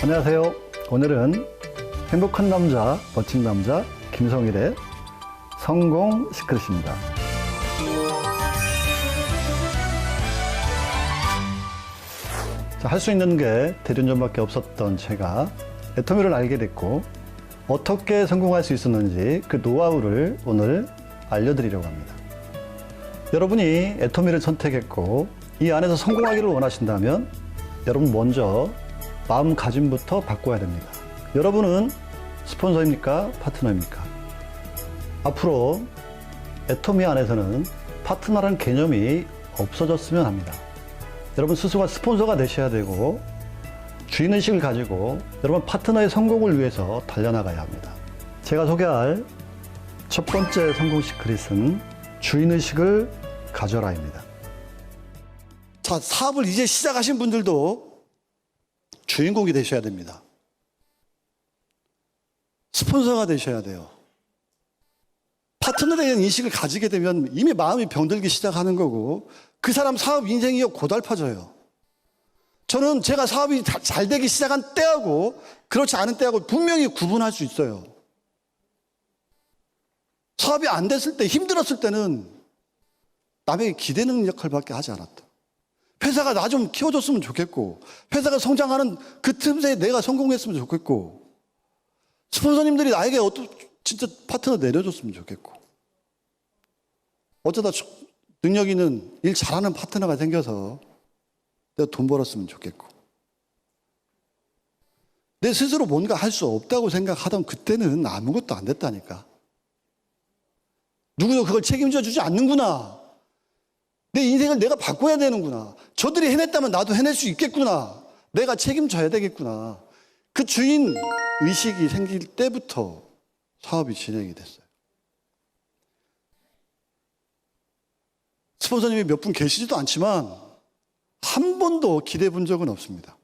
안녕하세요. 오늘은 행복한 남자, 멋진 남자 김성일의 성공 시크릿입니다. 할 수 있는 게 대리운전밖에 없었던 제가 애터미를 알게 됐고 어떻게 성공할 수 있었는지 그 노하우를 오늘 알려드리려고 합니다. 여러분이 애터미를 선택했고 이 안에서 성공하기를 원하신다면 여러분 먼저 마음가짐부터 바꿔야 됩니다. 여러분은 스폰서입니까? 파트너입니까? 앞으로 애터미 안에서는 파트너라는 개념이 없어졌으면 합니다. 여러분 스스로가 스폰서가 되셔야 되고 주인의식을 가지고 여러분 파트너의 성공을 위해서 달려나가야 합니다. 제가 소개할 첫 번째 성공 시크릿은 주인의식을 가져라입니다. 자, 사업을 이제 시작하신 분들도 주인공이 되셔야 됩니다. 스폰서가 되셔야 돼요. 파트너에 대한 인식을 가지게 되면 이미 마음이 병들기 시작하는 거고 그 사람 사업 인생이 고달파져요. 저는 제가 사업이 잘 되기 시작한 때하고 그렇지 않은 때하고 분명히 구분할 수 있어요. 사업이 안 됐을 때, 힘들었을 때는 남에게 기대는 역할밖에 하지 않았다. 회사가 나 좀 키워줬으면 좋겠고 회사가 성장하는 그 틈새에 내가 성공했으면 좋겠고 스폰서님들이 나에게 진짜 파트너 내려줬으면 좋겠고 어쩌다 능력 있는 일 잘하는 파트너가 생겨서 내가 돈 벌었으면 좋겠고 내 스스로 뭔가 할 수 없다고 생각하던 그때는 아무것도 안 됐다니까. 누구도 그걸 책임져 주지 않는구나. 내 인생을 내가 바꿔야 되는구나. 저들이 해냈다면 나도 해낼 수 있겠구나. 내가 책임져야 되겠구나. 그 주인 의식이 생길 때부터 사업이 진행이 됐어요. 스폰서님이 몇 분 계시지도 않지만 한 번도 기대해 본 적은 없습니다.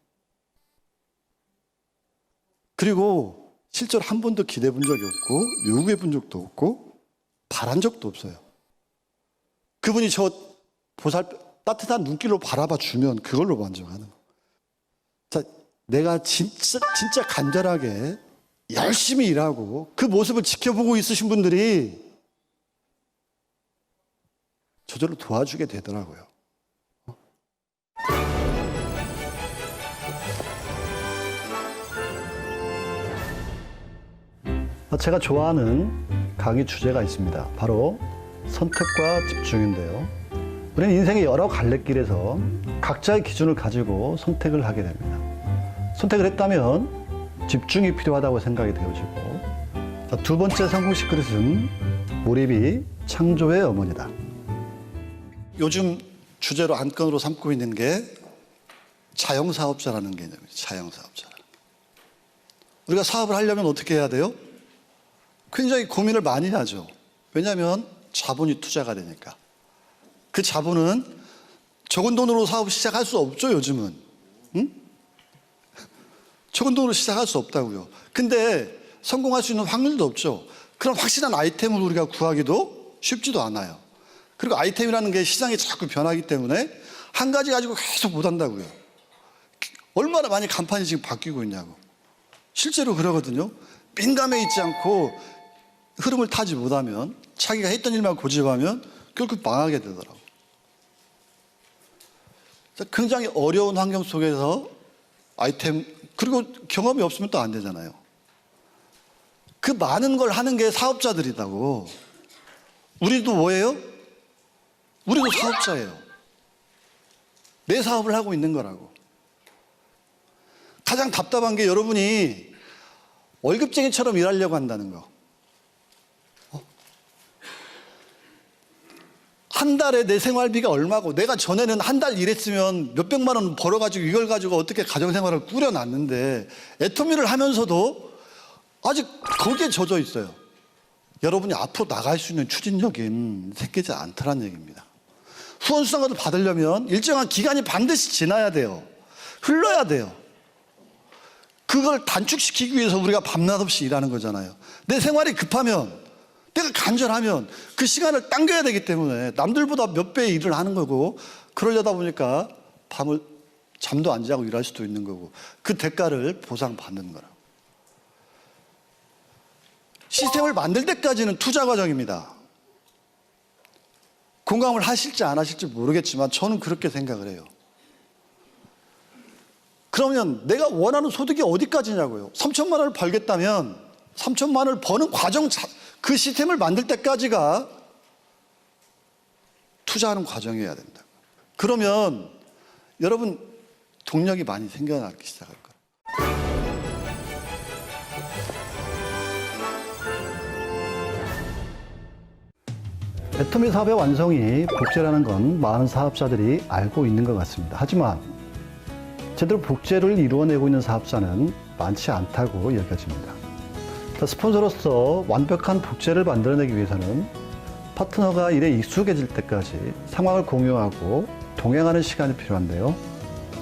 그리고 실제로 한 번도 기대해 본 적이 없고 요구해 본 적도 없고 바란 적도 없어요. 그분이 저 따뜻한 눈길로 바라봐 주면 그걸로 만족하는 거. 자, 내가 진짜 간절하게 열심히 일하고 그 모습을 지켜보고 있으신 분들이 저절로 도와주게 되더라고요. 제가 좋아하는 강의 주제가 있습니다. 바로 선택과 집중인데요. 우리는 인생의 여러 갈래길에서 각자의 기준을 가지고 선택을 하게 됩니다. 선택을 했다면 집중이 필요하다고 생각이 되어지고 자, 두 번째 성공 시크릿은 몰입이 창조의 어머니다. 요즘 주제로 안건으로 삼고 있는 게 자영사업자라는 개념이에요. 자영사업자. 우리가 사업을 하려면 어떻게 해야 돼요? 굉장히 고민을 많이 하죠. 왜냐하면 자본이 투자가 되니까. 그 자본은 적은 돈으로 사업 시작할 수 없죠, 요즘은. 응? 적은 돈으로 시작할 수 없다고요. 근데 성공할 수 있는 확률도 없죠. 그런 확실한 아이템을 우리가 구하기도 쉽지도 않아요. 그리고 아이템이라는 게 시장이 자꾸 변하기 때문에 한 가지 가지고 계속 못 한다고요. 얼마나 많이 간판이 지금 바뀌고 있냐고. 실제로 그러거든요. 민감해 있지 않고 흐름을 타지 못하면 자기가 했던 일만 고집하면 결국 망하게 되더라고요. 굉장히 어려운 환경 속에서 아이템, 그리고 경험이 없으면 또 안 되잖아요. 그 많은 걸 하는 게 사업자들이라고. 우리도 뭐예요? 우리도 사업자예요. 내 사업을 하고 있는 거라고. 가장 답답한 게 여러분이 월급쟁이처럼 일하려고 한다는 거. 한 달에 내 생활비가 얼마고 내가 전에는 한 달 일했으면 몇백만 원 벌어가지고 이걸 가지고 어떻게 가정생활을 꾸려놨는데 애터미를 하면서도 아직 거기에 젖어 있어요. 여러분이 앞으로 나갈 수 있는 추진력은 생기지 않더란 얘기입니다. 후원수당을 받으려면 일정한 기간이 반드시 지나야 돼요. 흘러야 돼요. 그걸 단축시키기 위해서 우리가 밤낮 없이 일하는 거잖아요. 내 생활이 급하면 내가 간절하면 그 시간을 당겨야 되기 때문에 남들보다 몇 배의 일을 하는 거고 그러려다 보니까 밤을 잠도 안 자고 일할 수도 있는 거고 그 대가를 보상받는 거라고. 시스템을 만들 때까지는 투자 과정입니다. 공감을 하실지 안 하실지 모르겠지만 저는 그렇게 생각을 해요. 그러면 내가 원하는 소득이 어디까지냐고요. 3천만 원을 벌겠다면 3천만 원을 버는 과정, 그 시스템을 만들 때까지가 투자하는 과정이어야 된다. 그러면 여러분 동력이 많이 생겨나기 시작할 거예요. 애터미 사업의 완성이 복제라는 건 많은 사업자들이 알고 있는 것 같습니다. 하지만 제대로 복제를 이루어내고 있는 사업자는 많지 않다고 여겨집니다. 스폰서로서 완벽한 복제를 만들어내기 위해서는 파트너가 일에 익숙해질 때까지 상황을 공유하고 동행하는 시간이 필요한데요.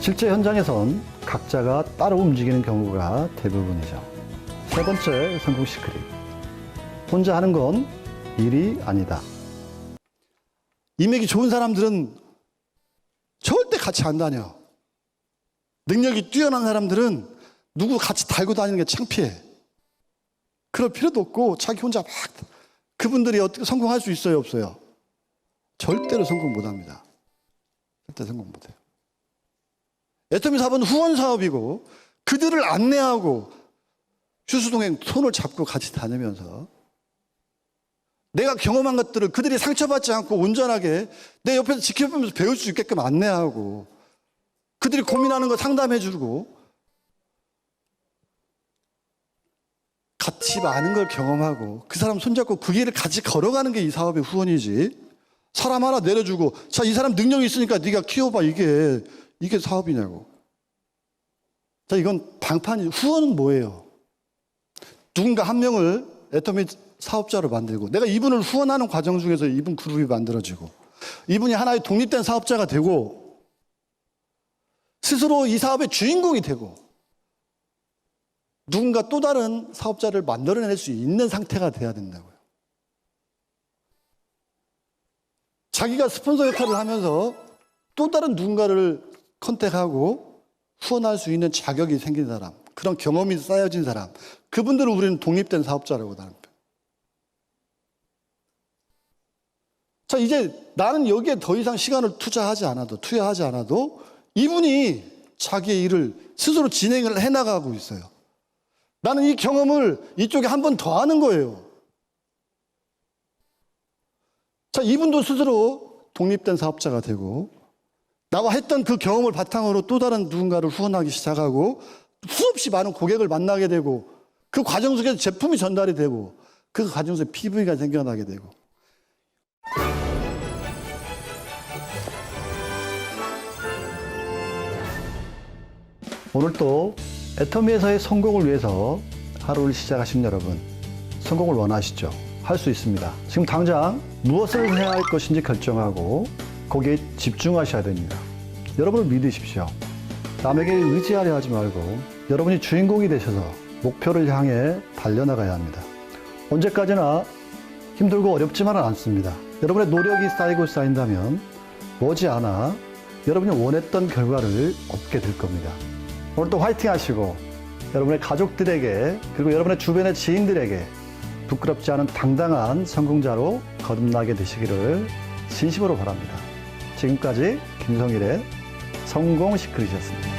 실제 현장에선 각자가 따로 움직이는 경우가 대부분이죠. 세 번째 성공 시크릿. 혼자 하는 건 일이 아니다. 인맥이 좋은 사람들은 절대 같이 안 다녀. 능력이 뛰어난 사람들은 누구 같이 달고 다니는 게 창피해. 그럴 필요도 없고 자기 혼자 막 그분들이 어떻게 성공할 수 있어요, 없어요? 절대로 성공 못 합니다. 절대 성공 못 해요. 애터미 사업은 후원 사업이고 그들을 안내하고 휴수동행 손을 잡고 같이 다니면서 내가 경험한 것들을 그들이 상처받지 않고 온전하게 내 옆에서 지켜보면서 배울 수 있게끔 안내하고 그들이 고민하는 거 상담해주고 같이 많은 걸 경험하고 그 사람 손잡고 그 길을 같이 걸어가는 게 이 사업의 후원이지. 사람 하나 내려주고 자, 이 사람 능력이 있으니까 네가 키워봐. 이게 사업이냐고. 자, 이건 방판이. 후원은 뭐예요? 누군가 한 명을 애터미 사업자로 만들고 내가 이분을 후원하는 과정 중에서 이분 그룹이 만들어지고 이분이 하나의 독립된 사업자가 되고 스스로 이 사업의 주인공이 되고 누군가 또 다른 사업자를 만들어낼 수 있는 상태가 돼야 된다고요. 자기가 스폰서 역할을 하면서 또 다른 누군가를 컨택하고 후원할 수 있는 자격이 생긴 사람, 그런 경험이 쌓여진 사람, 그분들을 우리는 독립된 사업자라고 하는 거예요. 자, 이제 나는 여기에 더 이상 시간을 투여하지 않아도 이분이 자기의 일을 스스로 진행을 해나가고 있어요. 나는 이 경험을 이쪽에 한 번 더 하는 거예요. 자, 이분도 스스로 독립된 사업자가 되고 나와 했던 그 경험을 바탕으로 또 다른 누군가를 후원하기 시작하고 수없이 많은 고객을 만나게 되고 그 과정 속에서 제품이 전달이 되고 그 과정 속에 PV가 생겨나게 되고 오늘 또 애터미에서의 성공을 위해서 하루를 시작하신 여러분, 성공을 원하시죠? 할 수 있습니다. 지금 당장 무엇을 해야 할 것인지 결정하고 거기에 집중하셔야 됩니다. 여러분을 믿으십시오. 남에게 의지하려 하지 말고 여러분이 주인공이 되셔서 목표를 향해 달려나가야 합니다. 언제까지나 힘들고 어렵지만은 않습니다. 여러분의 노력이 쌓인다면 머지않아 여러분이 원했던 결과를 얻게 될 겁니다. 오늘 또 화이팅 하시고 여러분의 가족들에게 그리고 여러분의 주변의 지인들에게 부끄럽지 않은 당당한 성공자로 거듭나게 되시기를 진심으로 바랍니다. 지금까지 김성일의 성공 시크릿이었습니다.